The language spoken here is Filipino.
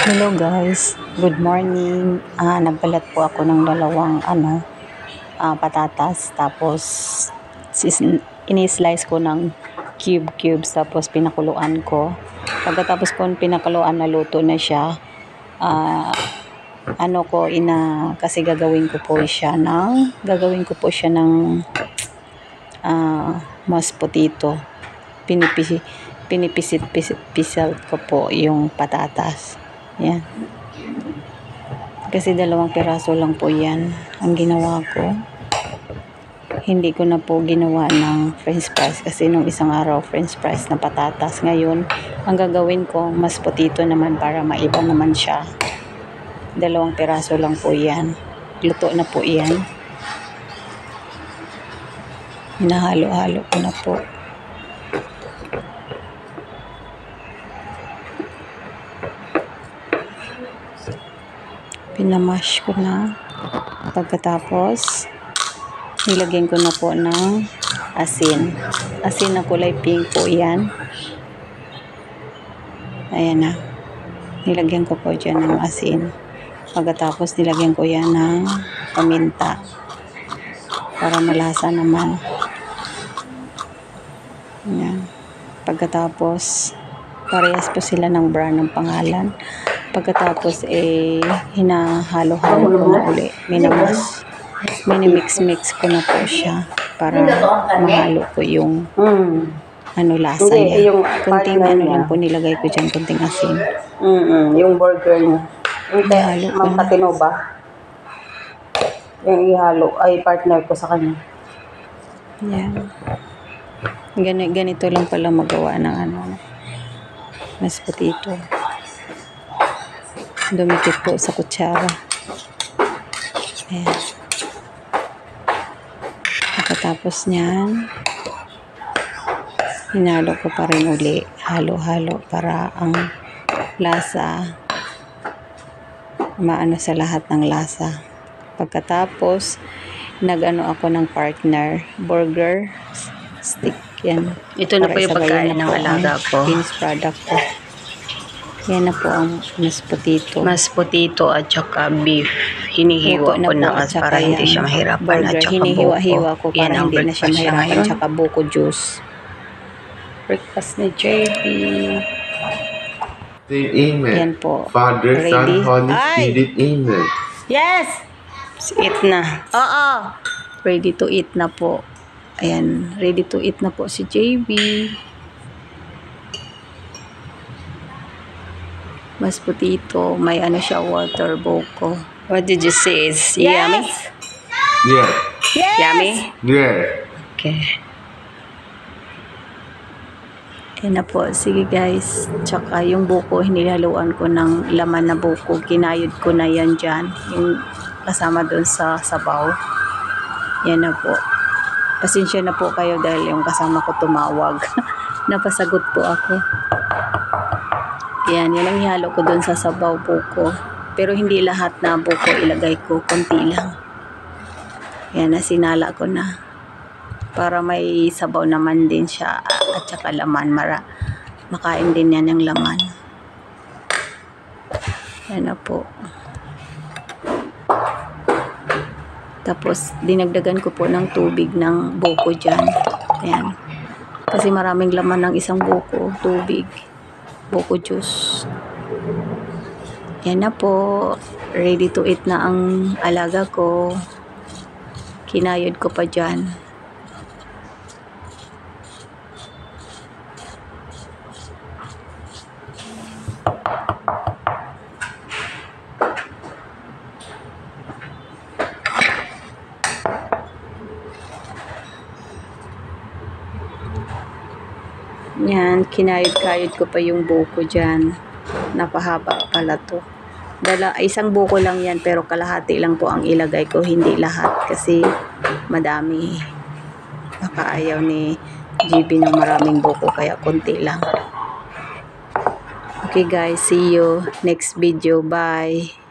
Hello guys, good morning. Nagbalat po ako ng dalawang patatas, tapos ini-slice ko ng cubes, tapos pinakuluan ko. Pagkatapos ko pinakuluan, naluto na siya. Kasi gagawin ko po siya ng mashed potato. Pinipisit ko po yung patatas. Yan. Kasi 2 piraso lang po yan ang ginawa ko. Hindi ko na po ginawa ng french fries kasi nung isang araw french fries na patatas. Ngayon, ang gagawin ko mashed potato naman para maiba naman siya. 2 piraso lang po yan. Luto na po yan. Hinahalo-halo ko na po. Pinamash ko na. Pagkatapos, nilagyan ko na po ng asin. Asin na kulay pink po yan. Ayan na. Nilagyan ko po dyan ng asin. Pagkatapos, nilagyan ko yan ng paminta. Para malasa naman. Ayan. Pagkatapos, parehas po sila ng brand ng pangalan. Pagkatapos hinahalo-halo ko na uli. Minimix ko na po siya para mahalo ko yung lasa niya. Kunting lang po nilagay ko dyan, kunting asin. Yung burger niya. Yung mampatino ba? Yung ihalo ay partner ko sa kanya. Yan. Ganito lang pala magawa ng mashed potato. Dumikit po sa kutsara. Ayan. Pagkatapos niyan, hinalo ko pa rin uli. Halo-halo para ang lasa maano sa lahat ng lasa. Pagkatapos, ako ng partner, burger stick. Yan. Ito na po yung pagkain ng alaga ko. Finished product ko. Yan na po ang mashed potato. Mashed potato at saka beef. Hinihiwa ko na para hindi siya mahirapan. At saka hinihiwa-hiwa ko para hindi na siya mahirapan. At saka buko juice. Breakfast ni JB. Amen. Yan po. Father, Ready? Son, Holy Spirit. Amen. Yes! Eat na. Oo. Ready to eat na po. Ayan. Ready to eat na po si JB. Mashed potato. May siya, water buko. What did you say? Is Yes! yummy? Yeah. Yes! Yummy? Yeah. Okay. Ayan na po. Sige guys. Tsaka yung buko, hinihaluan ko ng laman na buko. Kinayod ko na yan dyan. Yung kasama doon sa sabaw. Yan na po. Pasensya na po kayo dahil yung kasama ko tumawag. Napasagot po ako. Yan ang ihalo ko doon sa sabaw buko. Pero hindi lahat na buko ilagay ko. Konti lang. Yan na, sinala ko na. Para may sabaw naman din siya. At saka laman. Makain din yan yung laman. Yan na po. Tapos, dinagdagan ko po ng tubig ng buko dyan. Ayan. Kasi maraming laman ng isang buko. Tubig. Buko juice. Yan na po. Ready to eat na ang alaga ko. Kinayod ko pa dyan. Yan, kinayod-kayod ko pa yung buko dyan. Napahaba pala to. Isang buko lang yan, pero kalahati lang po ang ilagay ko, hindi lahat. Kasi madami. Baka ayaw ni GB ng maraming buko, kaya konti lang. Okay guys, see you next video. Bye!